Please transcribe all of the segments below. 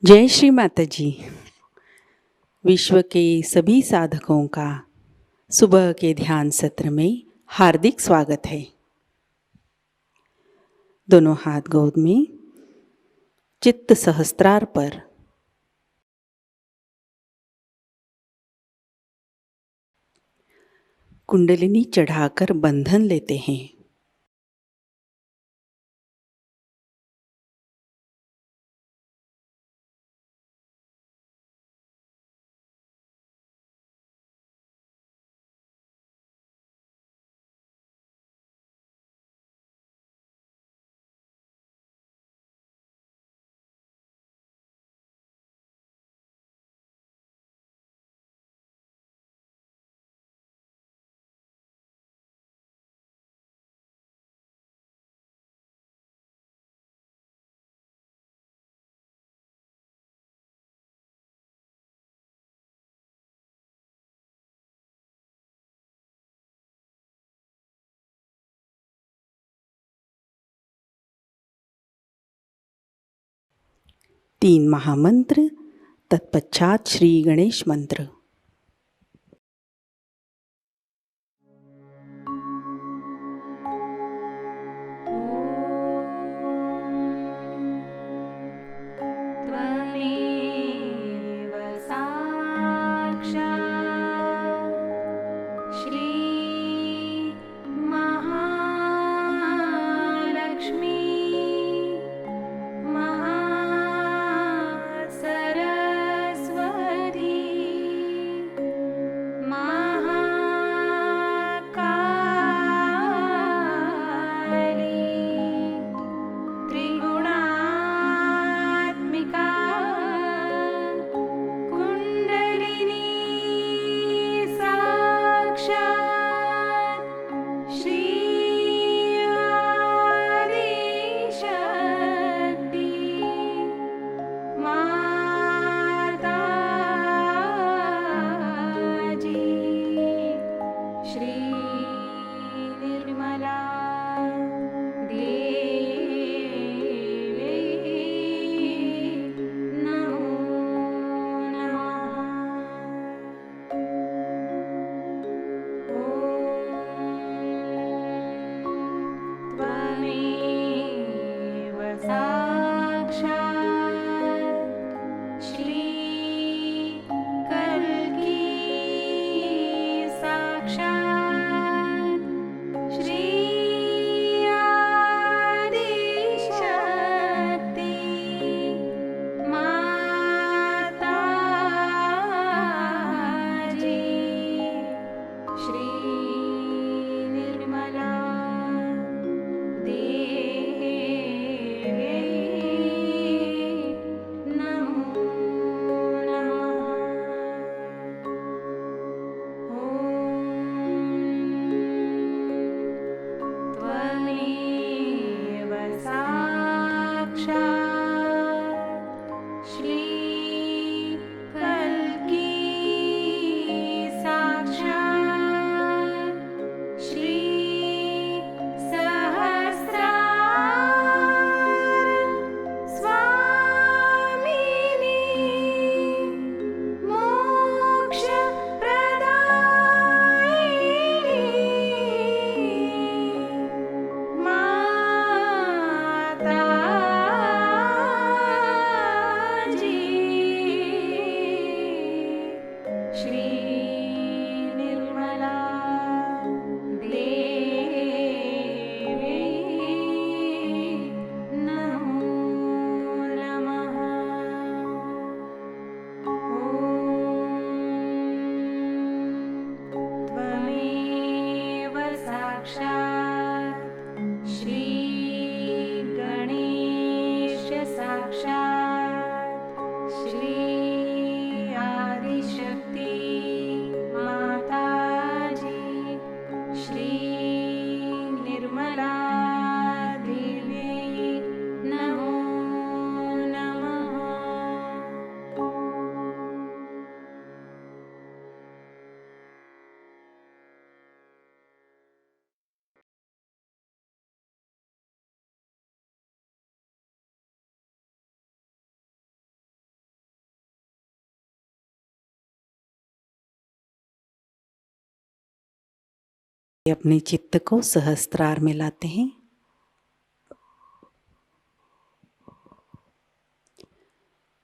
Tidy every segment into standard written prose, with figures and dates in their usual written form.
जय श्री माताजी। विश्व के सभी साधकों का सुबह के ध्यान सत्र में हार्दिक स्वागत है। दोनों हाथ गोद में, चित्त सहस्त्रार पर। कुंडलिनी चढ़ाकर बंधन लेते हैं। तीन महामंत्र, तत्पश्चात श्री गणेश मंत्र। अपने चित्त को सहस्त्रार में लाते हैं।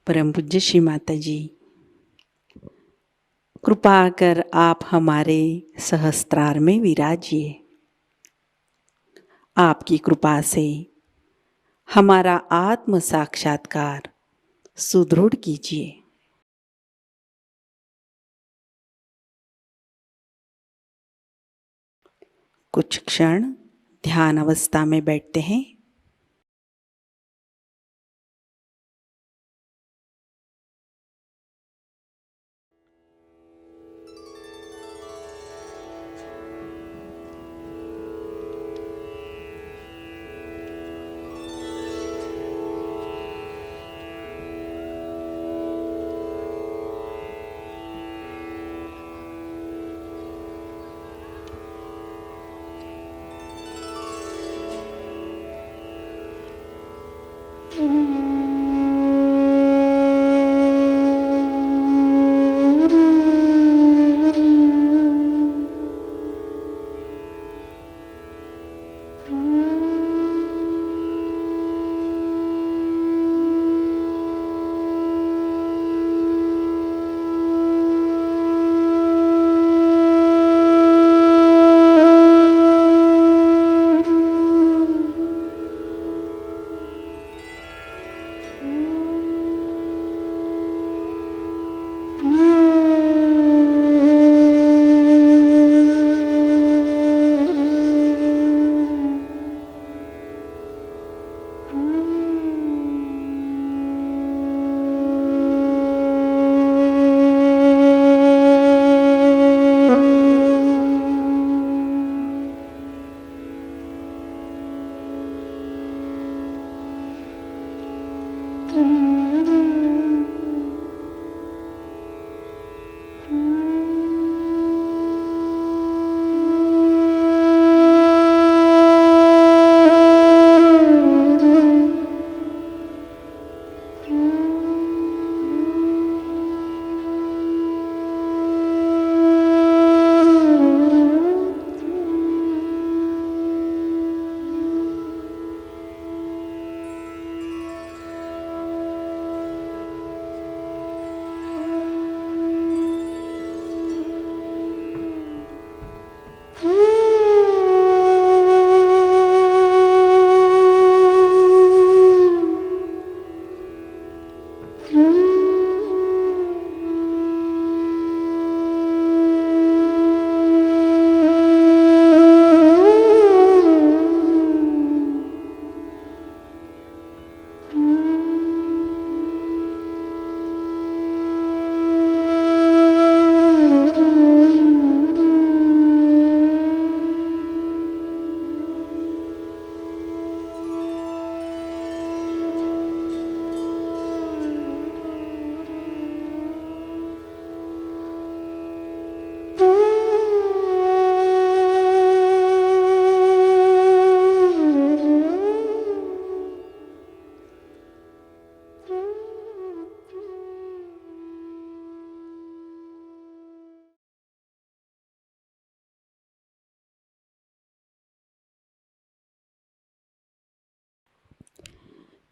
परम पूज्य श्री माताजी, कृपा कर आप हमारे सहस्त्रार में विराजिए। आपकी कृपा से हमारा आत्म साक्षात्कार सुदृढ़ कीजिए। कुछ क्षण ध्यान अवस्था में बैठते हैं।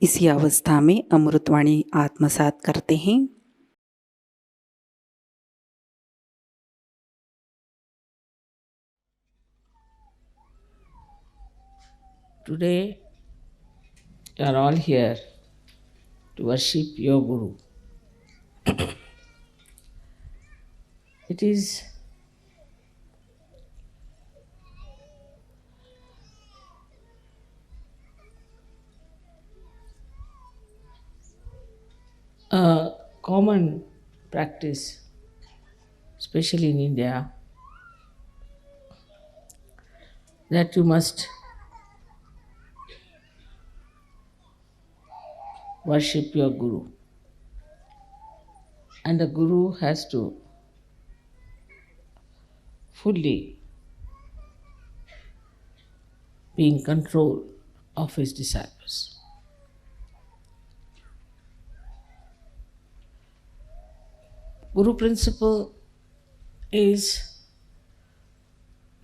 इसी अवस्था में अमृतवाणी आत्मसात करते हैं। Today, you are all here to worship your Guru. It is a common practice, especially in India, that you must worship your Guru. And the Guru has to fully be in control of his disciples. Guru principle is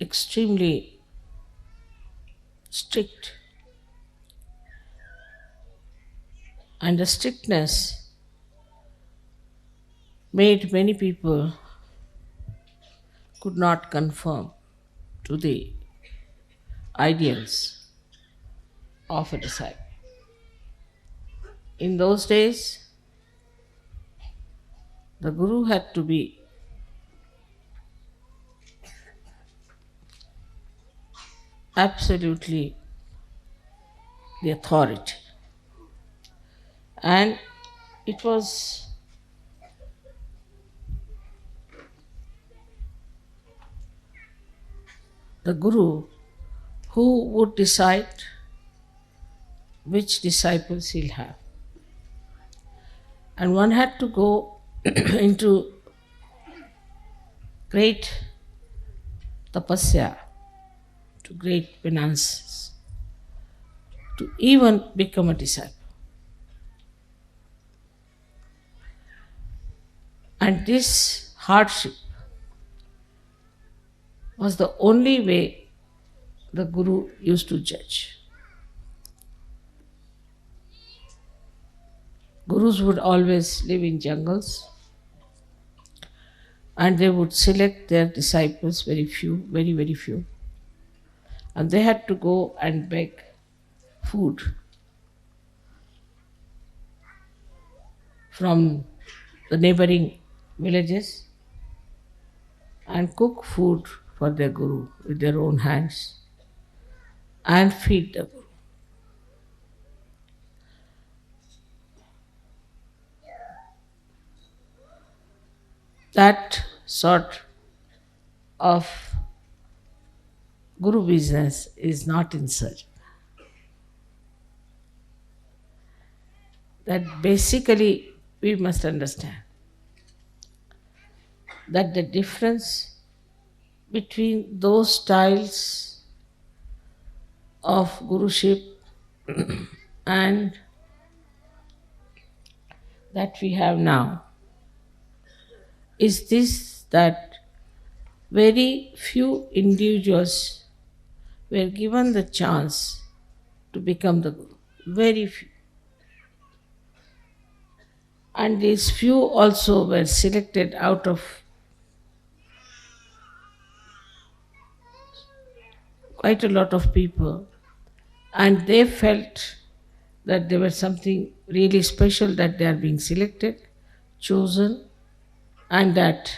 extremely strict, and the strictness made many people could not conform to the ideals of a disciple. In those days, the Guru had to be absolutely the authority, and it was the Guru who would decide which disciples he'll have. And one had to go into great tapasya, to great penances, to even become a disciple. And this hardship was the only way the Guru used to judge. Gurus would always live in jungles, and they would select their disciples, very few, very, very few. And they had to go and beg food from the neighboring villages and cook food for their Guru with their own hands and feed the Guru. That sort of Guru business is not in search. That basically we must understand that the difference between those styles of Guruship and that we have now is this, that very few individuals were given the chance to become the Guru. Very few. And these few also were selected out of quite a lot of people, and they felt that there was something really special, that they are being selected, chosen, and that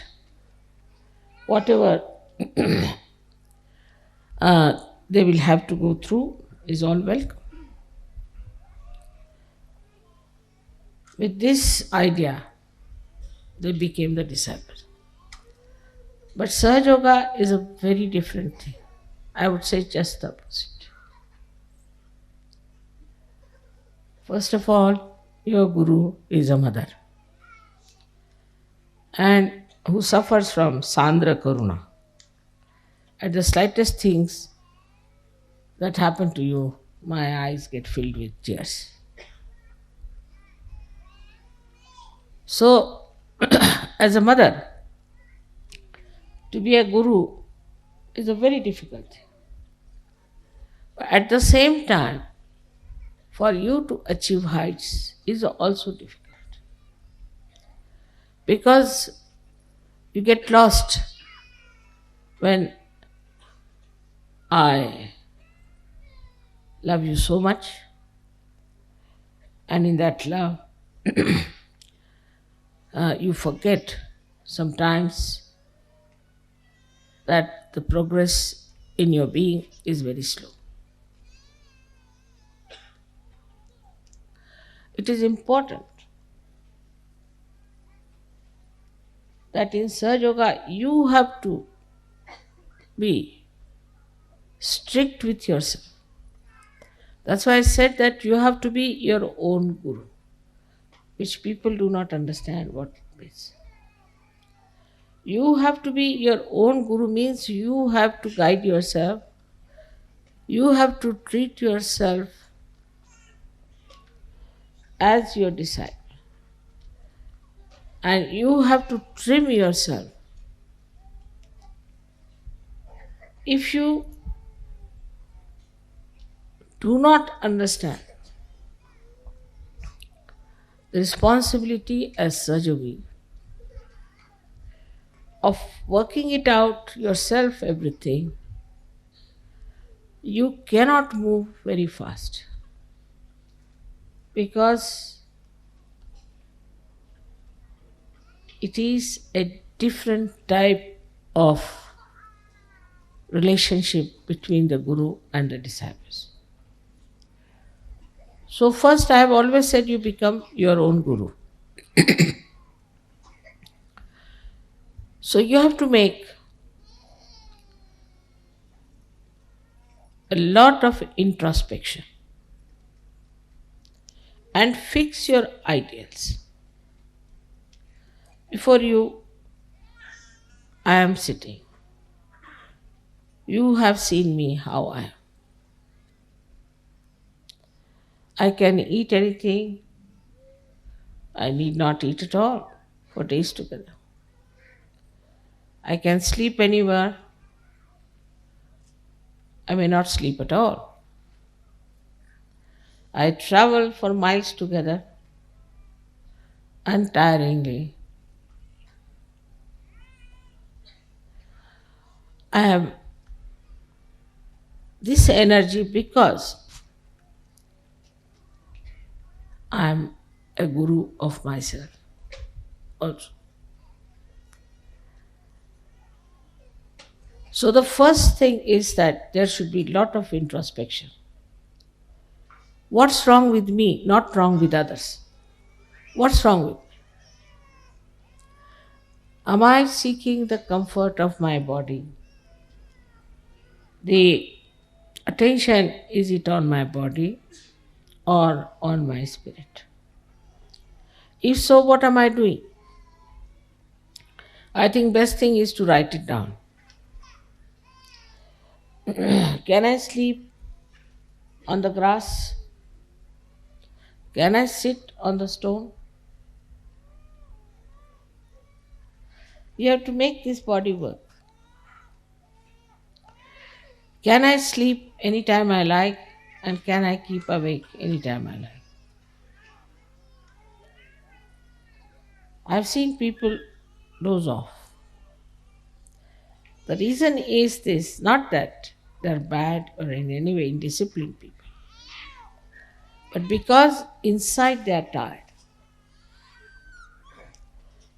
whatever they will have to go through is all welcome. With this idea, they became the disciples. But Sahajayoga is a very different thing. I would say just the opposite. First of all, your Guru is a mother, and who suffers from Sandra Karuna. At the slightest things that happen to you, my eyes get filled with tears. So, as a mother, to be a Guru is a very difficult thing. But at the same time, for you to achieve heights is also difficult. Because you get lost when I love you so much, and in that love, you forget sometimes that the progress in your being is very slow. It is important that in Sahajayoga you have to be strict with yourself. That's why I said that you have to be your own Guru, which people do not understand what it means. You have to be your own Guru means you have to guide yourself, you have to treat yourself as your disciple, and you have to trim yourself If you do not understand the responsibility as Sahajayogi of working it out yourself, everything, you cannot move very fast because it is a different type of relationship between the Guru and the disciples. So, first, I have always said you become your own Guru. So, you have to make a lot of introspection and fix your ideals. Before you, I am sitting. You have seen me how I am. I can eat anything. I need not eat at all for days together. I can sleep anywhere. I may not sleep at all. I travel for miles together untiringly. I have this energy because I am a guru of myself also. So the first thing is that there should be a lot of introspection. What's wrong with me, not wrong with others? What's wrong with me? Am I seeking the comfort of my body? The attention, is it on my body or on my spirit? If so, what am I doing? I think best thing is to write it down. Can I sleep on the grass? Can I sit on the stone? You have to make this body work. Can I sleep anytime I like and can I keep awake anytime I like? I've seen people doze off. The reason is this, not that they're bad or in any way indisciplined people, but because inside they're tired.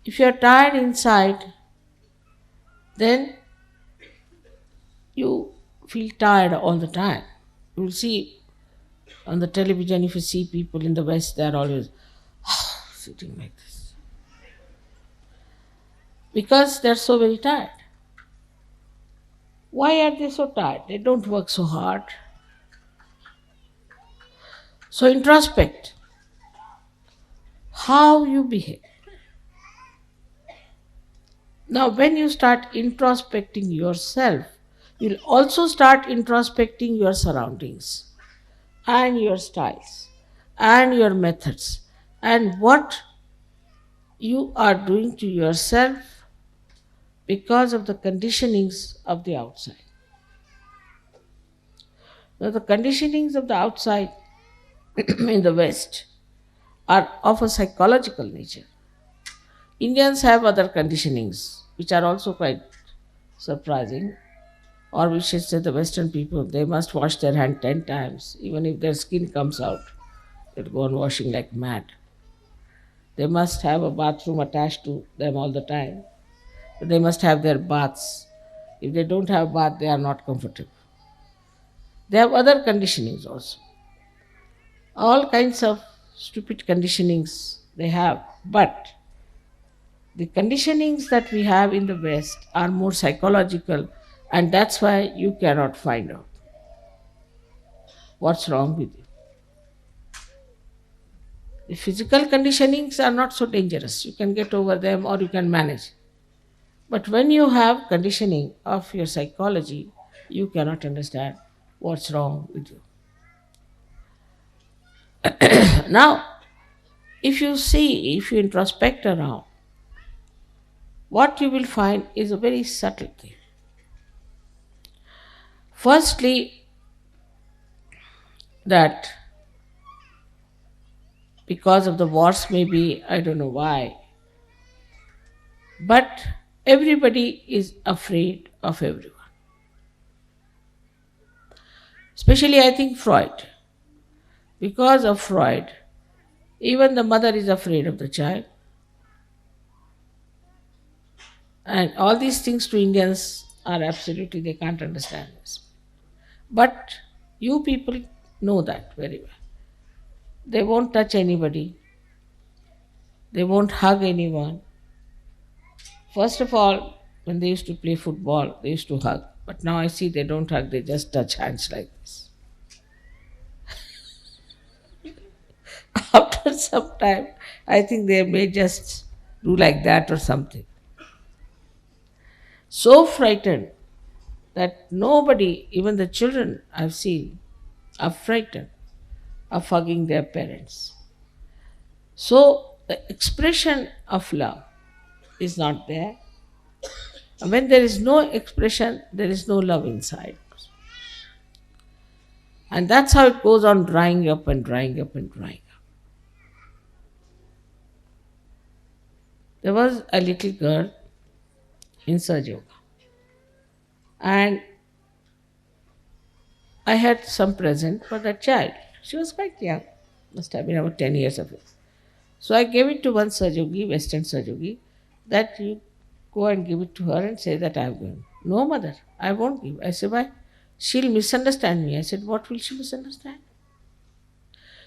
If you're tired inside, then you feel tired all the time. You will see on the television, if you see people in the West, they're always sitting like this. Because they're so very tired. Why are they so tired? They don't work so hard. So introspect how you behave. Now, when you start introspecting yourself, you'll also start introspecting your surroundings and your styles and your methods and what you are doing to yourself because of the conditionings of the outside. Now, the conditionings of the outside in the West are of a psychological nature. Indians have other conditionings which are also quite surprising. Or we should say the Western people, they must wash their hand 10 times. Even if their skin comes out, they'll go on washing like mad. They must have a bathroom attached to them all the time. They must have their baths. If they don't have bath, they are not comfortable. They have other conditionings also. All kinds of stupid conditionings they have. But the conditionings that we have in the West are more psychological, and that's why you cannot find out what's wrong with you. The physical conditionings are not so dangerous. You can get over them or you can manage. But when you have conditioning of your psychology, you cannot understand what's wrong with you. Now, if you introspect around, what you will find is a very subtle thing. Firstly, that because of the wars, maybe, I don't know why, but everybody is afraid of everyone. Especially, I think, Freud. Because of Freud, even the mother is afraid of the child. And all these things to Indians are absolutely, they can't understand this. But you people know that very well. They won't touch anybody, they won't hug anyone. First of all, when they used to play football, they used to hug. But now I see they don't hug, they just touch hands like this. After some time, I think they may just do like that or something. So frightened that nobody, even the children I've seen, are frightened of hugging their parents. So the expression of love is not there. And when there is no expression, there is no love inside. And that's how it goes on drying up and drying up and drying up. There was a little girl in Sahajayoga, and I had some present for that child. She was quite young, must have been about 10 years of age. So I gave it to one Sahajayogi, Western Sahajayogi, that you go and give it to her and say that I have given. No, mother, I won't give. I said, why? She'll misunderstand me. I said, what will she misunderstand?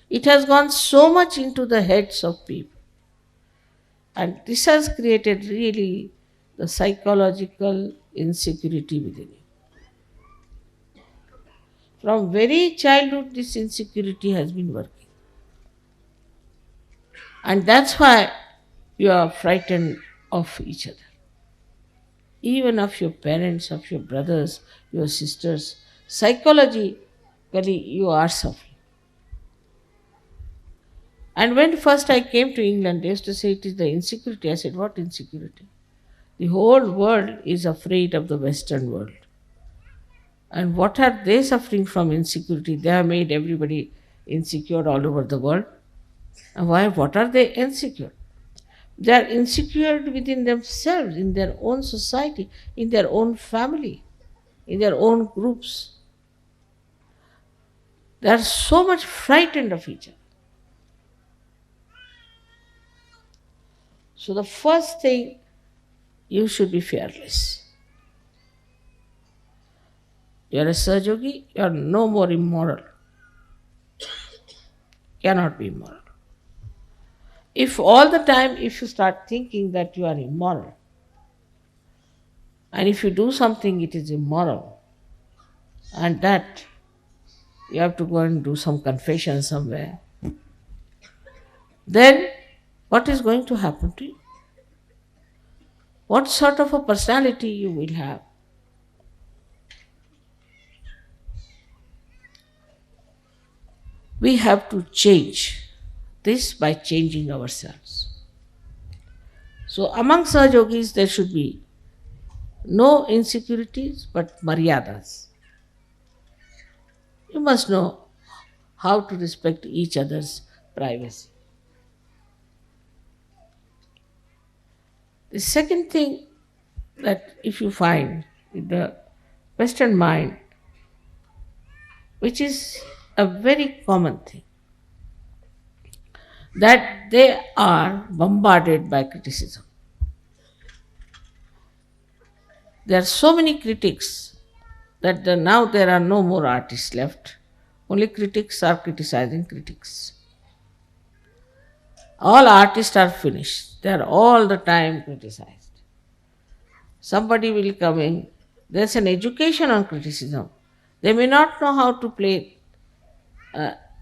It has gone so much into the heads of people. And this has created really the psychological insecurity within you. From very childhood, this insecurity has been working. And that's why you are frightened of each other. Even of your parents, of your brothers, your sisters. Psychologically, you are suffering. And when first I came to England, they used to say it is the insecurity. I said, what insecurity? The whole world is afraid of the Western world. And what are they suffering from insecurity? They have made everybody insecure all over the world. And why? What are they insecure? They are insecure within themselves, in their own society, in their own family, in their own groups. They are so much frightened of each other. So the first thing, you should be fearless. You are a Sahajayogi, you are no more immoral. Cannot be immoral. If all the time, if you start thinking that you are immoral, and if you do something it is immoral, and that you have to go and do some confession somewhere, then what is going to happen to you? What sort of a personality you will have? We have to change this by changing ourselves. So among Sahajogis there should be no insecurities but maryadas. You must know how to respect each other's privacy. The second thing, that if you find in the Western mind, which is a very common thing, that they are bombarded by criticism. There are so many critics that now there are no more artists left. Only critics are criticizing critics. All artists are finished. They are all the time criticized. Somebody will come in. There's an education on criticism. They may not know how to play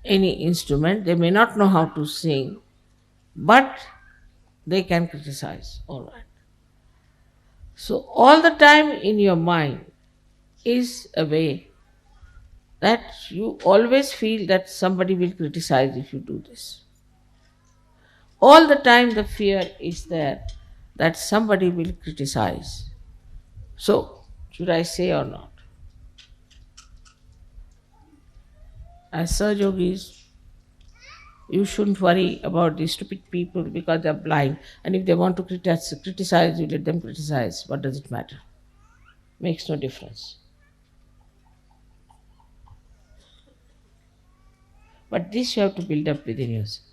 any instrument. They may not know how to sing. But they can criticize. All right. So all the time in your mind is a way that you always feel that somebody will criticize if you do this. All the time the fear is there that somebody will criticize. So, should I say or not? As Sahajogis, you shouldn't worry about these stupid people because they're blind. And if they want to criticize, you let them criticize. What does it matter? Makes no difference. But this you have to build up within yourself.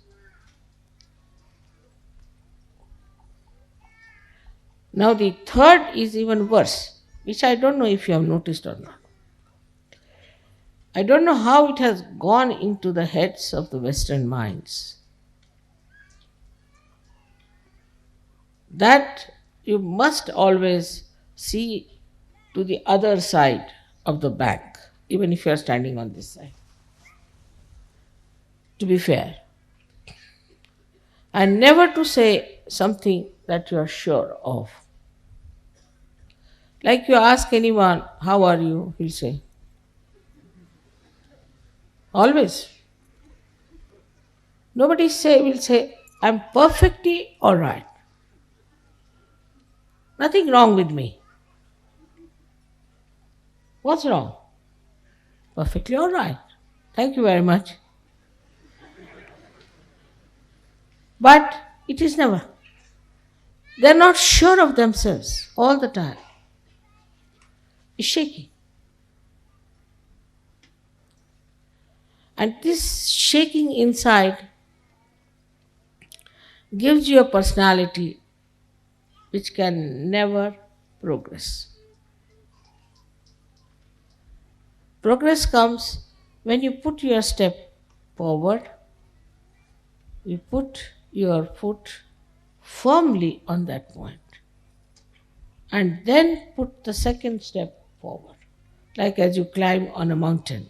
Now the third is even worse, which I don't know if you have noticed or not. I don't know how it has gone into the heads of the Western minds that you must always see to the other side of the bank, even if you are standing on this side. To be fair, and never to say something that you are sure of. Like you ask anyone, how are you? He'll say, always. Nobody will say, I'm perfectly all right. Nothing wrong with me. What's wrong? Perfectly all right. Thank you very much. But it is never. They're not sure of themselves all the time. It's shaky. And this shaking inside gives you a personality which can never progress. Progress comes when you put your step forward, you put your foot firmly on that point, and then put the second step forward, like as you climb on a mountain.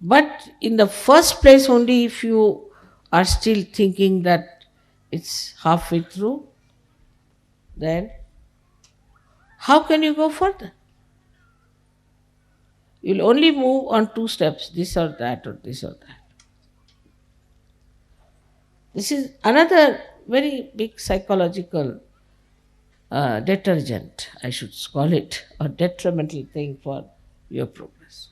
But in the first place, only if you are still thinking that it's halfway through, then how can you go further? You'll only move on two steps, this or that or this or that. This is another very big psychological detergent, I should call it, or detrimental thing for your progress.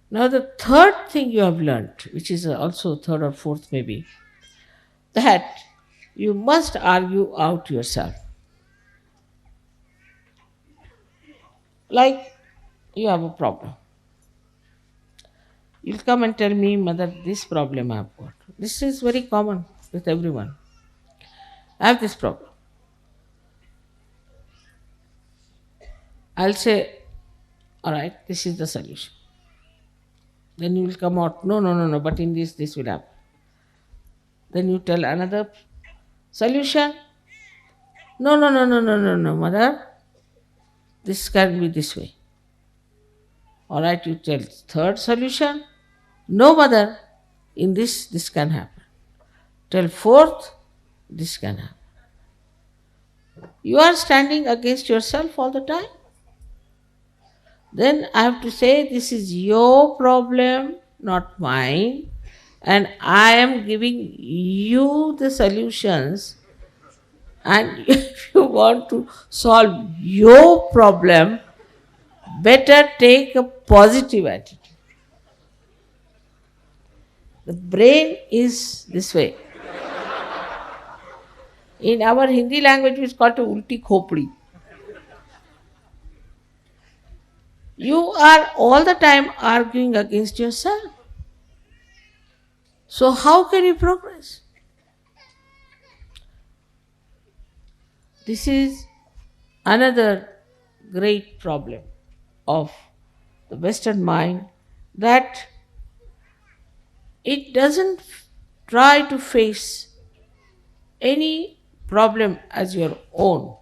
Now, the third thing you have learnt, which is also third or fourth maybe, that you must argue out yourself. Like you have a problem. You'll come and tell me, Mother, this problem I have got. This is very common with everyone. I have this problem. I'll say, all right, this is the solution. Then you will come out, no, but in this will happen. Then you tell another solution. No, Mother, this can be this way. All right, you tell third solution. No, Mother, in this can happen. Tell fourth, this can happen. You are standing against yourself all the time. Then I have to say, this is your problem, not mine, and I am giving you the solutions. And if you want to solve your problem, better take a positive attitude. The brain is this way. In our Hindi language, it's called ulti khopdi. You are all the time arguing against yourself. So how can you progress? This is another great problem of the Western mind, that it doesn't try to face any problem as your own,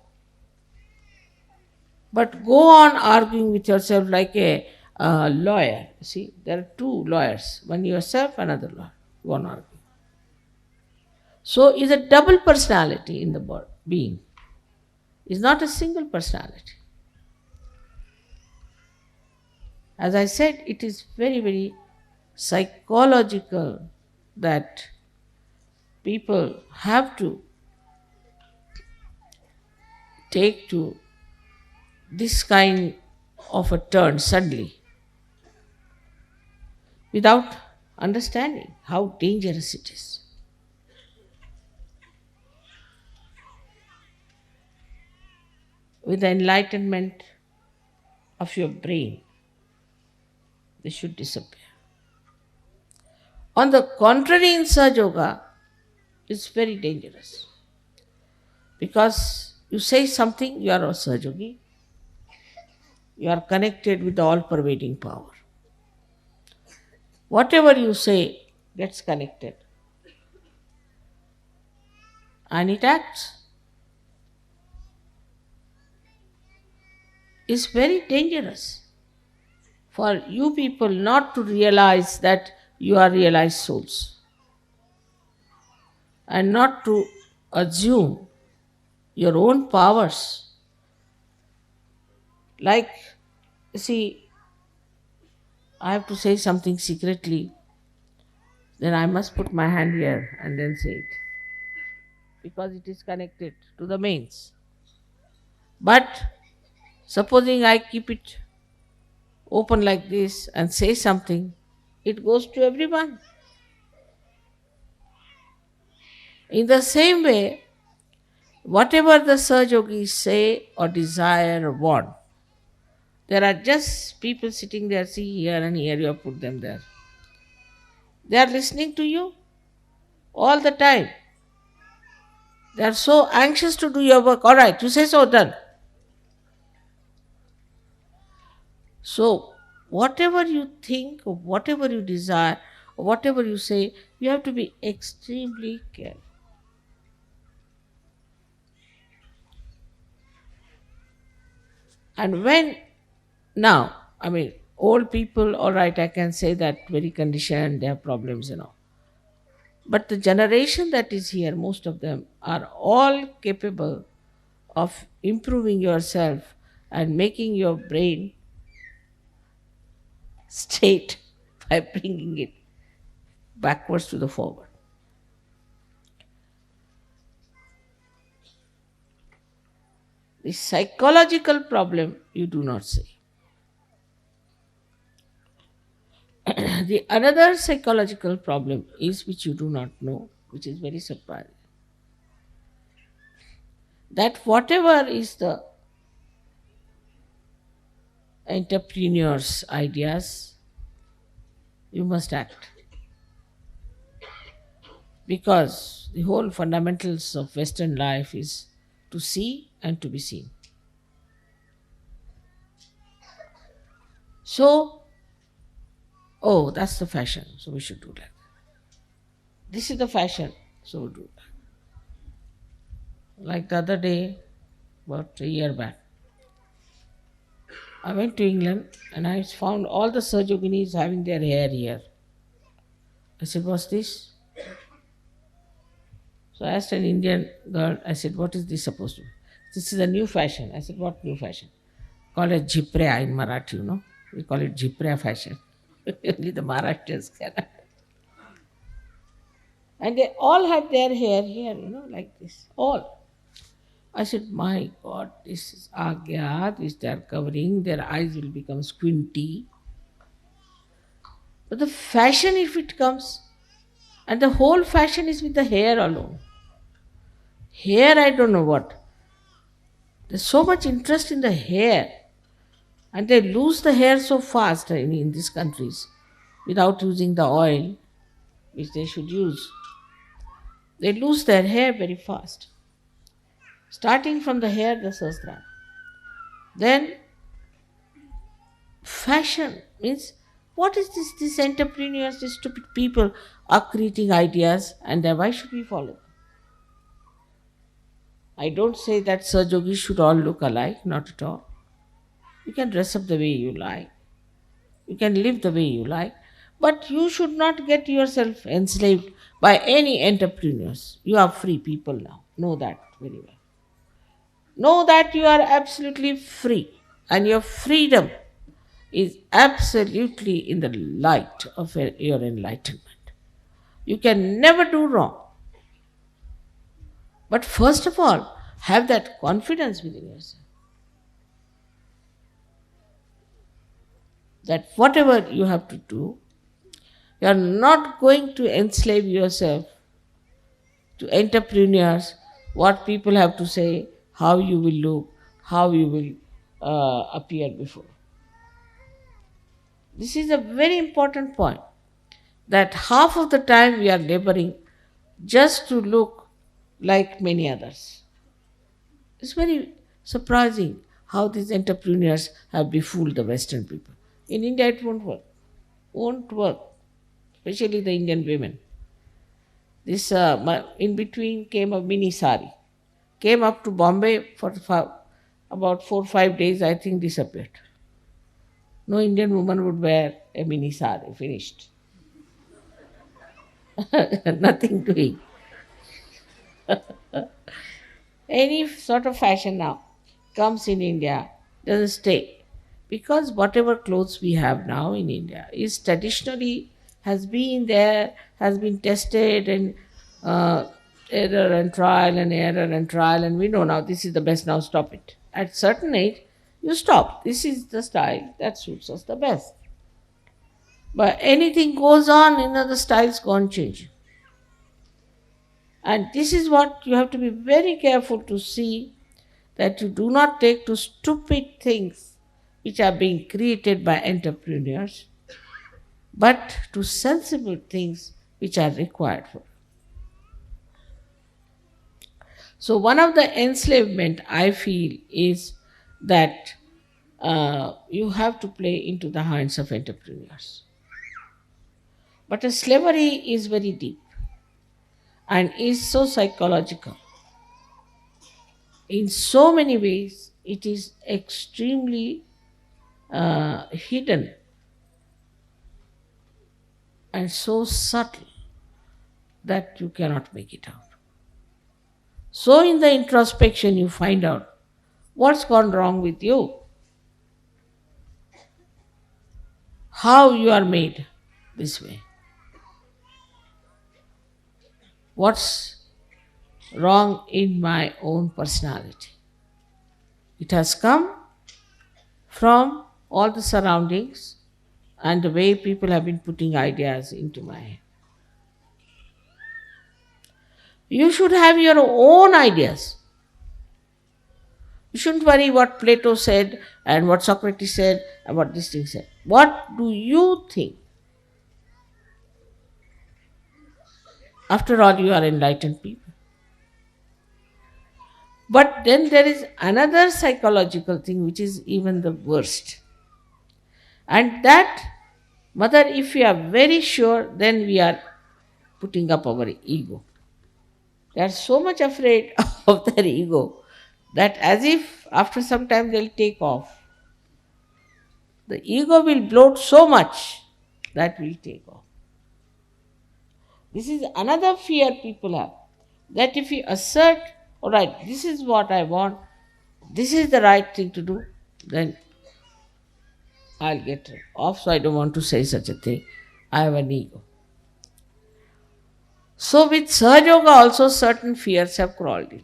but go on arguing with yourself like a lawyer. See, there are two lawyers, one yourself, another lawyer. Go on arguing. So is a double personality in the being. It's not a single personality. As I said, it is very, very psychological that people have to take to this kind of a turn suddenly without understanding how dangerous it is. With the enlightenment of your brain, they should disappear. On the contrary, in Sahaja Yoga, it's very dangerous because you say something, you are a Sahaja Yogi, you are connected with the all pervading power. Whatever you say gets connected and it acts. It's very dangerous for you people not to realize that you are realized souls and not to assume your own powers. Like, see, I have to say something secretly, then I must put my hand here and then say it because it is connected to the mains. But supposing I keep it open like this and say something, it goes to everyone. In the same way, whatever the Sahaja Yogis say or desire or want, there are just people sitting there, see here and here, you have put them there. They are listening to you all the time. They are so anxious to do your work. All right, you say so, done. So, whatever you think, or whatever you desire, or whatever you say, you have to be extremely careful. And when now, old people, all right, I can say that very conditioned, they have problems, But the generation that is here, most of them are all capable of improving yourself and making your brain straight by bringing it backwards to the forward. The psychological problem you do not see. The another psychological problem is which you do not know, which is very surprising. That whatever is the entrepreneur's ideas, you must act. Because the whole fundamentals of Western life is to see and to be seen. So, oh, that's the fashion, so we should do that. This is the fashion, so we'll do that. Like the other day, about a year back, I went to England and I found all the Sahaja Yoginis having their hair here. I said, what's this? So I asked an Indian girl, I said, what is this supposed to be? This is a new fashion. I said, what new fashion? Call it Njmffpwem in Marathi, We call it Njmffpwem fashion. Only the Maharashtrians can. And they all have their hair here, like this. All. I said, my God, this is Agya, this they are covering, their eyes will become squinty. But the fashion, if it comes, and the whole fashion is with the hair alone. Hair, I don't know what. There's so much interest in the hair. And they lose the hair so fast in these countries without using the oil which they should use. They lose their hair very fast. Starting from the hair, the sastra. Then, fashion means, what is this? These entrepreneurs, these stupid people are creating ideas and then why should we follow? I don't say that Sahaja Yogis should all look alike, not at all. You can dress up the way you like. You can live the way you like. But you should not get yourself enslaved by any entrepreneurs. You are free people now. Know that very well. Know that you are absolutely free. And your freedom is absolutely in the light of your enlightenment. You can never do wrong. But first of all, have that confidence within yourself. that whatever you have to do, you are not going to enslave yourself to entrepreneurs, what people have to say, how you will look, how you will appear before. This is a very important point, that half of the time we are laboring just to look like many others. It's very surprising how these entrepreneurs have befooled the Western people. In India, it won't work. Won't work, especially the Indian women. This in between came a mini sari. Came up to Bombay for about 4 or 5 days, I think disappeared. No Indian woman would wear a mini sari, finished. Nothing doing. Any sort of fashion now comes in India, doesn't stay. Because whatever clothes we have now in India is traditionally has been there, has been tested and uh, error and trial and error and trial, and we know now this is the best, now stop it. At certain age, you stop. This is the style that suits us the best. But anything goes on, the styles go on changing. And this is what you have to be very careful to see, that you do not take to stupid things which are being created by entrepreneurs, but to sensible things which are required for. So one of the enslavement I feel is that you have to play into the hands of entrepreneurs. But the slavery is very deep and is so psychological. In so many ways, it is extremely hidden and so subtle that you cannot make it out. So, in the introspection, you find out what's gone wrong with you, how you are made this way, what's wrong in my own personality. It has come from all the surroundings and the way people have been putting ideas into my head. You should have your own ideas. You shouldn't worry what Plato said and what Socrates said and what this thing said. What do you think? After all, you are enlightened people. But then there is another psychological thing which is even the worst. And that, mother, if we are very sure, then we are putting up our ego. They are so much afraid of their ego that as if after some time they'll take off. The ego will bloat so much that will take off. This is another fear people have. That if you assert, all right, this is what I want, this is the right thing to do, then I'll get off. So I don't want to say such a thing. I have an ego. So with Sahajayoga also certain fears have crawled in.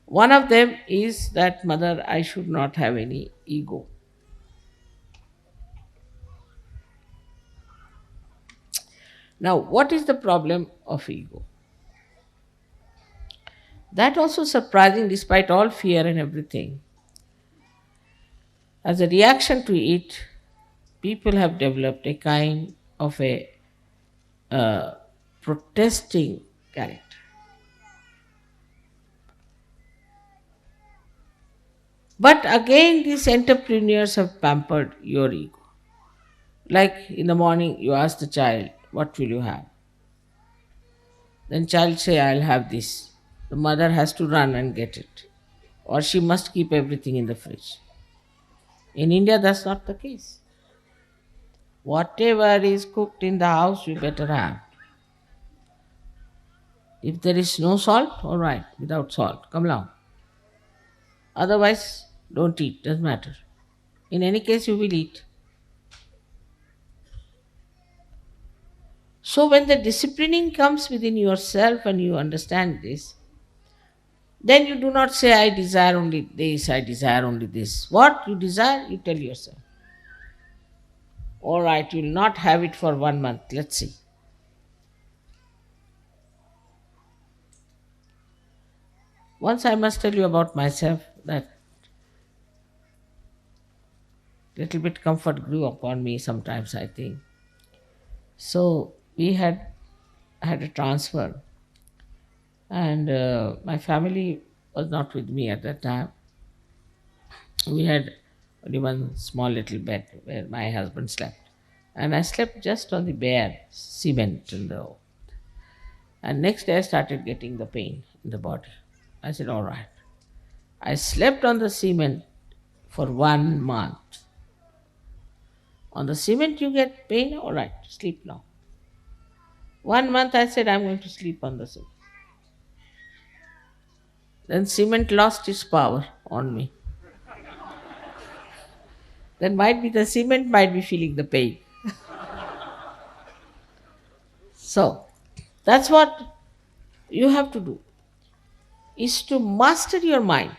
One of them is that, mother, I should not have any ego. Now, what is the problem of ego? That also surprising despite all fear and everything. As a reaction to it, people have developed a kind of a protesting character. But again, these entrepreneurs have pampered your ego. Like in the morning, you ask the child, what will you have? Then child say, I'll have this. The mother has to run and get it. Or she must keep everything in the fridge. In India, that's not the case. Whatever is cooked in the house, you better have. If there is no salt, all right, without salt, come along. Otherwise, don't eat, doesn't matter. In any case, you will eat. So when the disciplining comes within yourself and you understand this, then you do not say, I desire only this, I desire only this. What you desire, you tell yourself. All right, you'll not have it for 1 month. Let's see. Once I must tell you about myself that little bit comfort grew upon me sometimes, I think. So we had a transfer, and my family was not with me at that time. We had only one small little bed where my husband slept, and I slept just on the bare cement in the. And next day I started getting the pain in the body. I said, all right. I slept on the cement for 1 month. On the cement you get pain, all right, sleep now. 1 month I said I'm going to sleep on the cement. Then cement lost its power on me. Then might be the cement might be feeling the pain. So that's what you have to do, is to master your mind.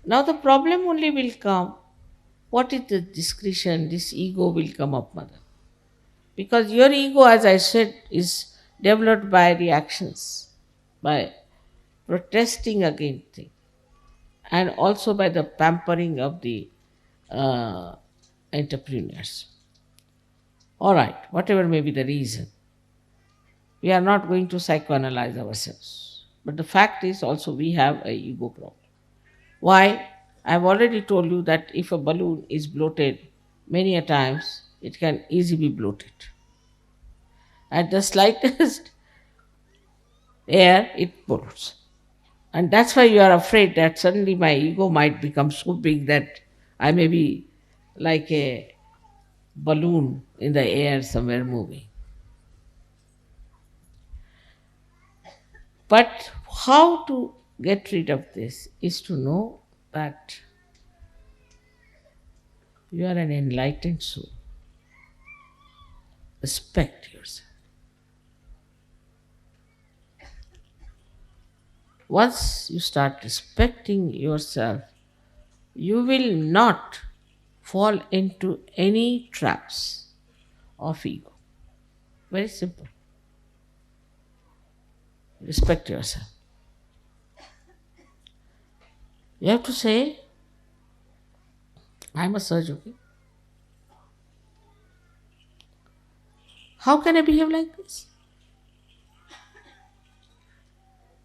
Now the problem only will come, what is the discretion, this ego will come up, mother. Because your ego, as I said, is developed by reactions, by protesting against things, and also by the pampering of the uh, entrepreneurs. All right, whatever may be the reason, we are not going to psychoanalyze ourselves. But the fact is also we have a ego problem. Why? I've already told you that if a balloon is bloated many a times, it can easily be bloated. At the slightest air, it bloats. And that's why you are afraid that suddenly my ego might become so big that I may be like a balloon in the air somewhere moving. But how to get rid of this is to know that you are an enlightened soul. Respect yourself. Once you start respecting yourself, you will not fall into any traps of ego. Very simple. Respect yourself. You have to say, I'm a Sahajayogi. How can I behave like this?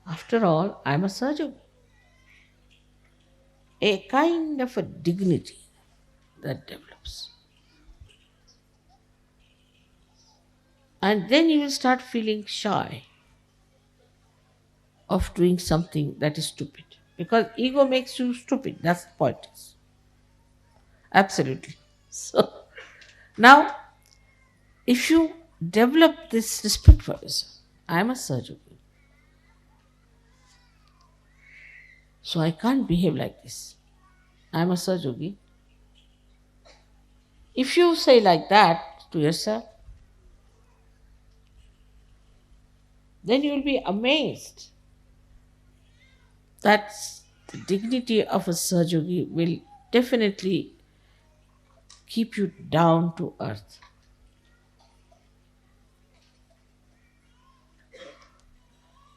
After all, I'm a Sahajayogi. A kind of a dignity that develops. And then you will start feeling shy of doing something that is stupid. Because ego makes you stupid. That's the point. Absolutely. So now, if you develop this respect for yourself, I'm a Sahajayogi, so I can't behave like this. I'm a Sahajayogi. If you say like that to yourself, then you will be amazed that the dignity of a Sahajayogi will definitely keep you down to earth.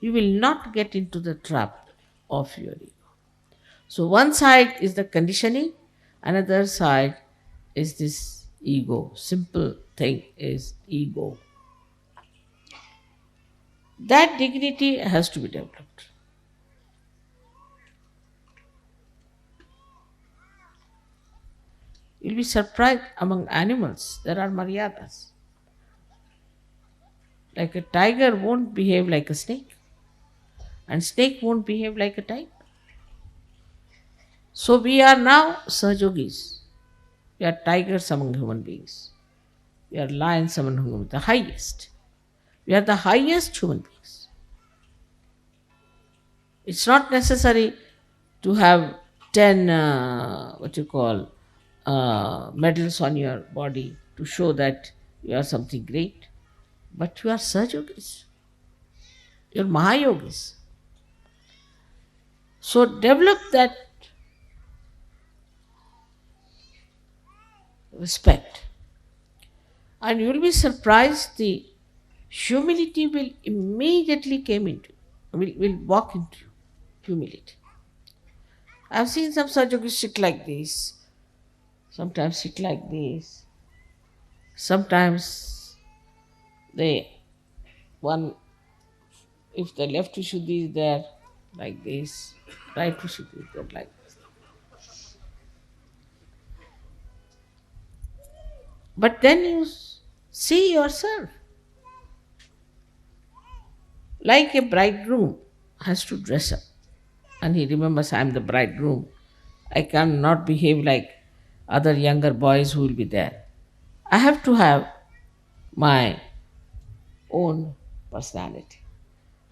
You will not get into the trap of your ego. So one side is the conditioning, another side is this ego. Simple thing is ego. That dignity has to be developed. You'll be surprised, among animals there are maryadas. Like a tiger won't behave like a snake, and snake won't behave like a tiger. So we are now Sahajogis. We are tigers among human beings. We are lions among human beings, the highest. We are the highest human beings. It's not necessary to have 10 medals on your body to show that you are something great. But you are Sahajogis. You are Mahayogis. So develop that respect. And you will be surprised, the humility will immediately come into you, will walk into you. Humility. I've seen some Sahajayogas sit like this, sometimes sit like this, sometimes they, one, if the left Vishuddhi is there, like this, right Vishuddhi is there, like this. But then you see yourself like a bridegroom has to dress up. And he remembers, I am the bridegroom. I cannot behave like other younger boys who will be there. I have to have my own personality.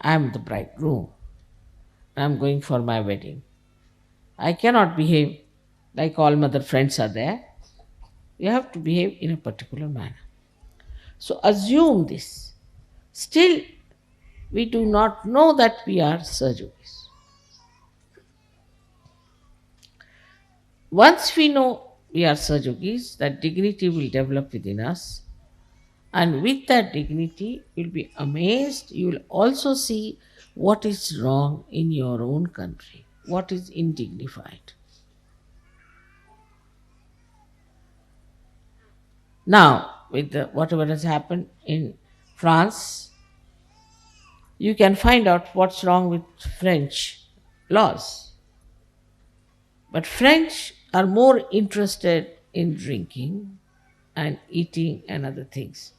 I am the bridegroom. I am going for my wedding. I cannot behave like all my other friends are there. You have to behave in a particular manner. So assume this. Still, we do not know that we are Sahajogis. Once we know we are Sahajogis, that dignity will develop within us. And with that dignity, you'll be amazed. You will also see what is wrong in your own country, what is indignified. Now, with whatever has happened in France, you can find out what's wrong with French laws. But French are more interested in drinking and eating and other things.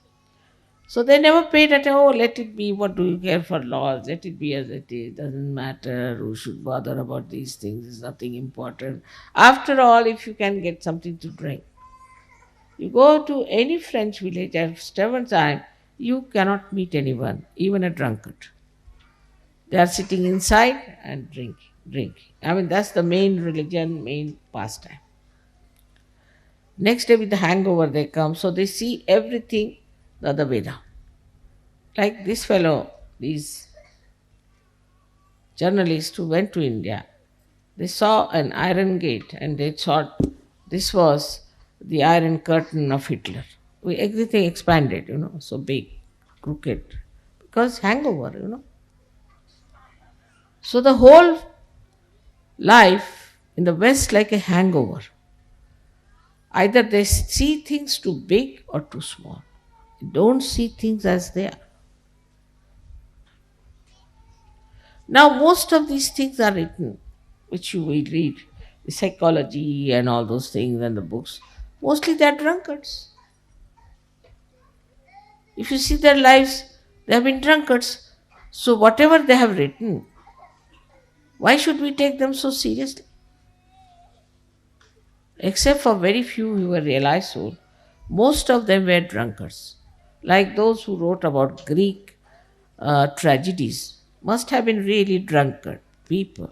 So they never paid attention. Oh, let it be. What do you care for laws? Let it be as it is. Doesn't matter. Who should bother about these things? It's nothing important. After all, if you can get something to drink, you go to any French village at seven time, you cannot meet anyone, even a drunkard. They are sitting inside and drinking. I mean, that's the main religion, main pastime. Next day with the hangover they come, so they see everything the other way down. Like this fellow, these journalists who went to India, they saw an iron gate and they thought this was the iron curtain of Hitler. Everything expanded, so big, crooked, because hangover. So the whole life in the West like a hangover. Either they see things too big or too small. They don't see things as they are. Now most of these things are written, which you will read, the psychology and all those things and the books. Mostly they are drunkards. If you see their lives, they have been drunkards. So whatever they have written, why should we take them so seriously? Except for very few who were realized soul, most of them were drunkards. Like those who wrote about Greek tragedies must have been really drunkard people.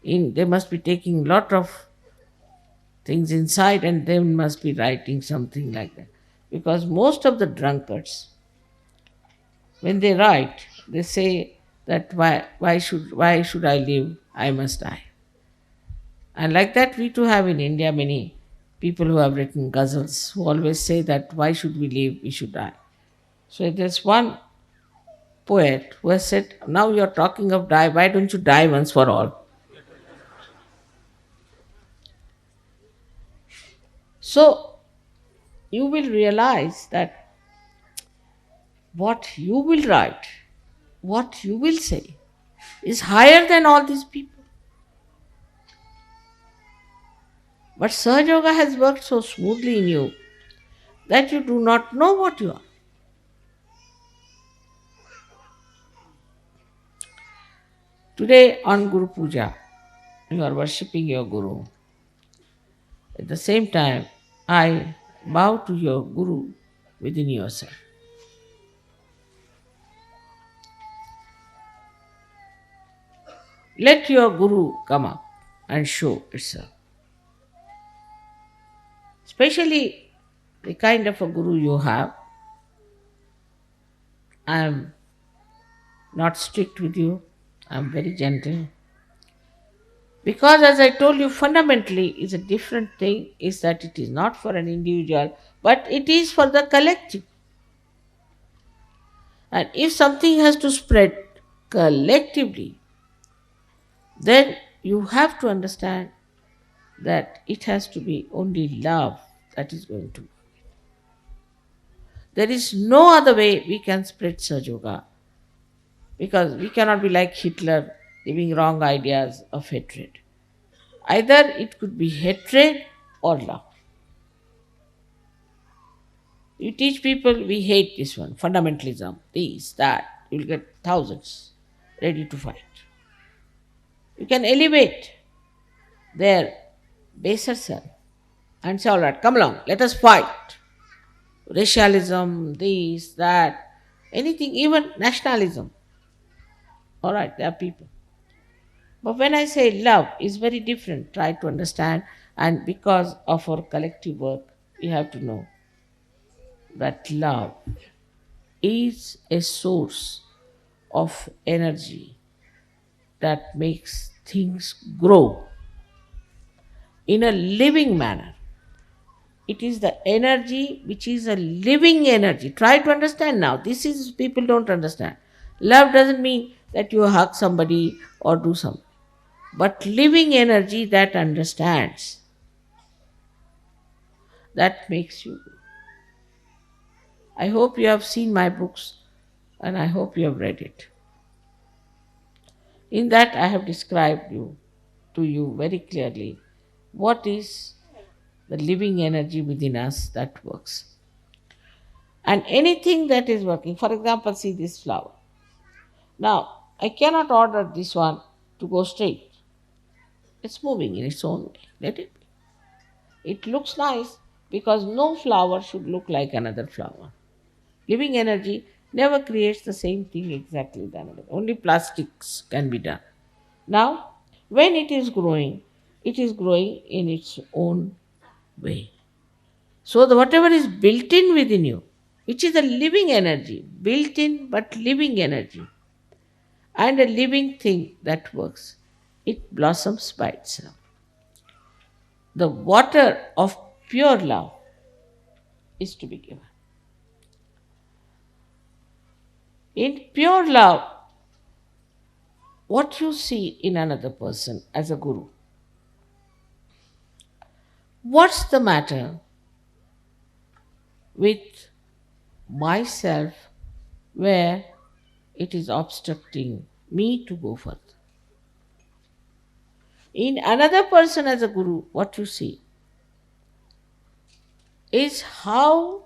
They must be taking lot of things inside and they must be writing something like that. Because most of the drunkards, when they write, they say that why should I live? I must die. And like that, we too have in India many people who have written ghazals who always say that why should we live? We should die. So there's one poet who has said, now you're talking of die, why don't you die once for all? So you will realize that what you will write, what you will say, is higher than all these people. But Sahaja has worked so smoothly in you that you do not know what you are. Today on Guru Puja, you are worshipping your Guru. At the same time, I bow to your Guru within yourself. Let your Guru come up and show itself. Especially the kind of a Guru you have. I am not strict with you. I am very gentle. Because as I told you, fundamentally is a different thing, is that it is not for an individual, but it is for the collective. And if something has to spread collectively, then you have to understand that it has to be only love that is going to. There is no other way we can spread Sahaja Yoga, because we cannot be like Hitler, giving wrong ideas of hatred. Either it could be hatred or love. You teach people we hate this one, fundamentalism, this, that, you'll get thousands ready to fight. You can elevate their baser self and say, all right, come along, let us fight. Racialism, this, that, anything, even nationalism. All right, there are people. But when I say love is very different, try to understand. And because of our collective work, we have to know that love is a source of energy that makes things grow in a living manner. It is the energy which is a living energy. Try to understand now. This is people don't understand. Love doesn't mean that you hug somebody or do something, but living energy that understands, that makes you. I hope you have seen my books and I hope you have read it. In that I have described to you very clearly what is the living energy within us that works. And anything that is working, for example, see this flower. Now, I cannot order this one to go straight. It's moving in its own way. Let it be. It looks nice because no flower should look like another flower. Living energy never creates the same thing exactly than another. Only plastics can be done. Now, when it is growing in its own way. So, whatever is built in within you, which is a living energy, built in but living energy, and a living thing that works, it blossoms by itself. The water of pure love is to be given. In pure love, what you see in another person as a guru, what's the matter with myself where it is obstructing me to go further? In another person as a guru, what you see is how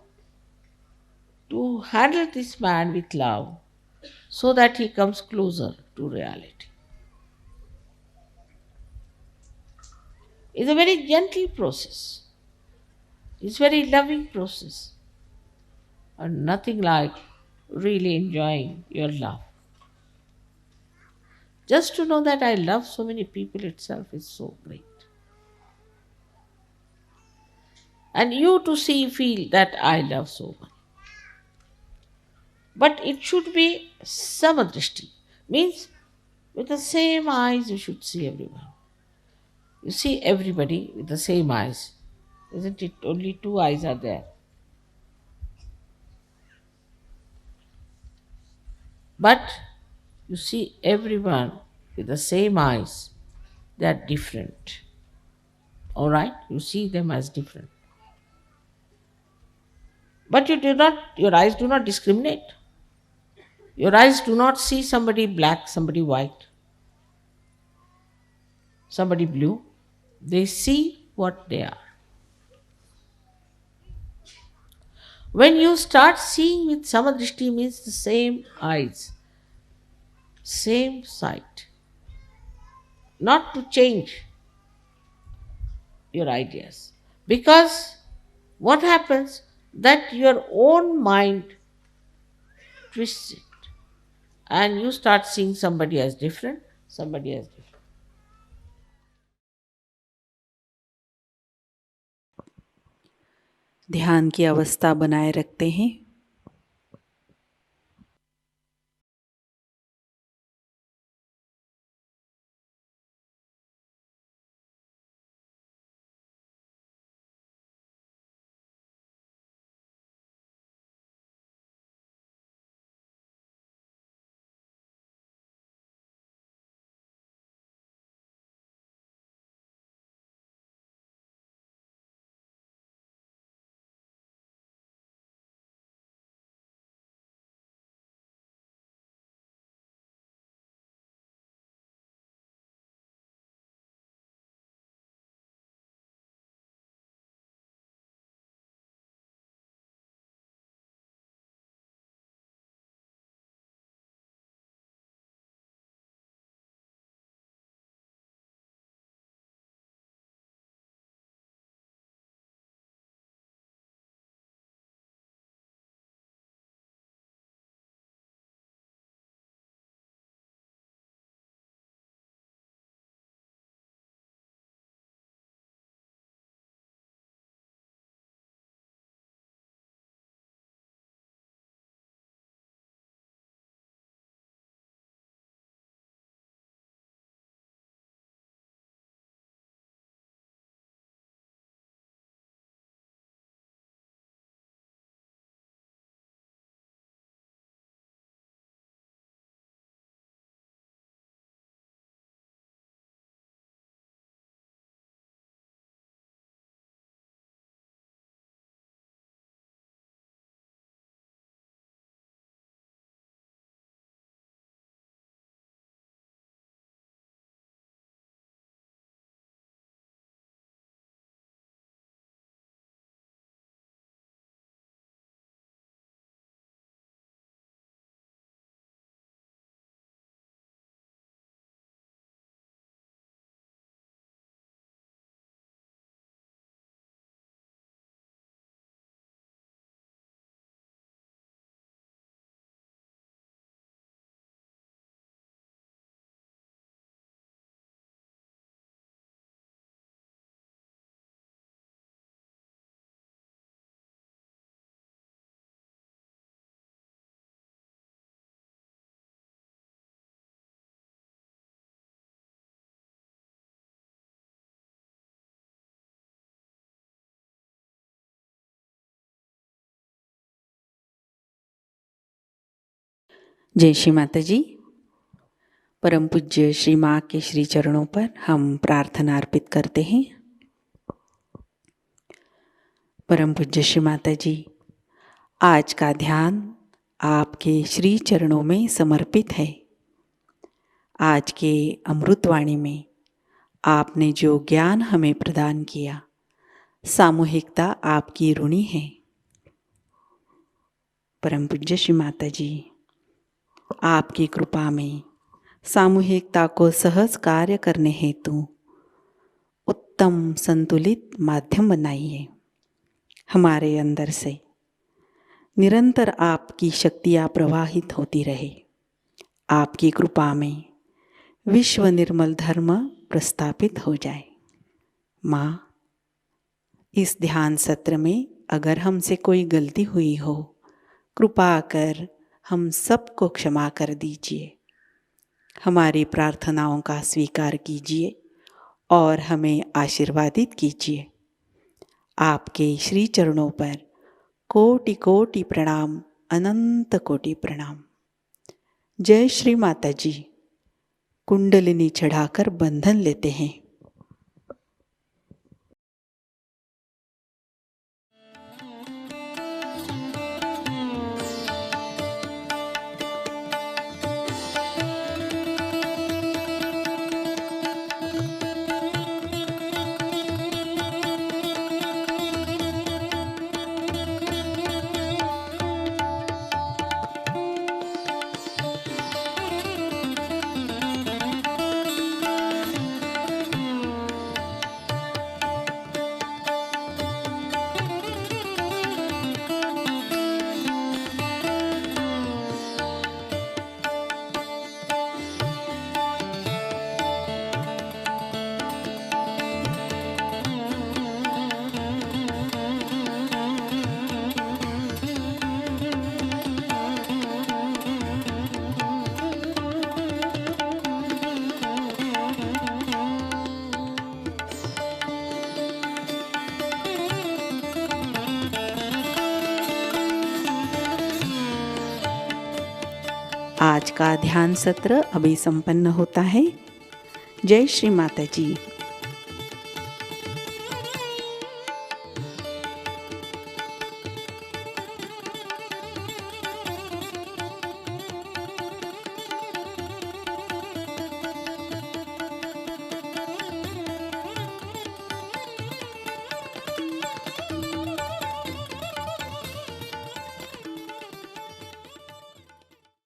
to handle this man with love so that he comes closer to reality. It's a very gentle process. It's a very loving process. And nothing like really enjoying your love. Just to know that I love so many people itself is so great. And you to see, feel that I love so much. But it should be samadrishti. Means with the same eyes you should see everyone. You see everybody with the same eyes. Isn't it? Only two eyes are there. But you see everyone with the same eyes. They are different. Alright? You see them as different. But your eyes do not discriminate. Your eyes do not see somebody black, somebody white, somebody blue. They see what they are. When you start seeing with samadrishti, means the same eyes, same sight. Not to change your ideas. Because what happens, that your own mind twists it and you start seeing somebody as different, somebody as different. ध्यान की अवस्था बनाए रखते हैं। जय श्री माता जी। परम पूज्य श्री माँ के श्री चरणों पर हम प्रार्थना अर्पित करते हैं। परम पूज्य श्री माता जी, आज का ध्यान आपके श्री चरणों में समर्पित है। आज के अमृतवाणी में आपने जो ज्ञान हमें प्रदान किया, सामूहिकता आपकी ऋणी है। परम पूज्य श्री माता जी, आपकी कृपा में सामूहिकता को सहज कार्य करने हेतु उत्तम संतुलित माध्यम बनाइए। हमारे अंदर से निरंतर आपकी शक्तियाँ प्रवाहित होती रहे। आपकी कृपा में विश्व निर्मल धर्म प्रस्थापित हो जाए। माँ, इस ध्यान सत्र में अगर हमसे कोई गलती हुई हो, कृपा कर हम सबको क्षमा कर दीजिए। हमारी प्रार्थनाओं का स्वीकार कीजिए और हमें आशीर्वादित कीजिए। आपके श्री चरणों पर कोटि कोटि प्रणाम, अनंत कोटि प्रणाम। जय श्री माता जी। कुंडलिनी चढ़ाकर बंधन लेते हैं। आज का ध्यान सत्र अभी संपन्न होता है। जय श्री माता जी।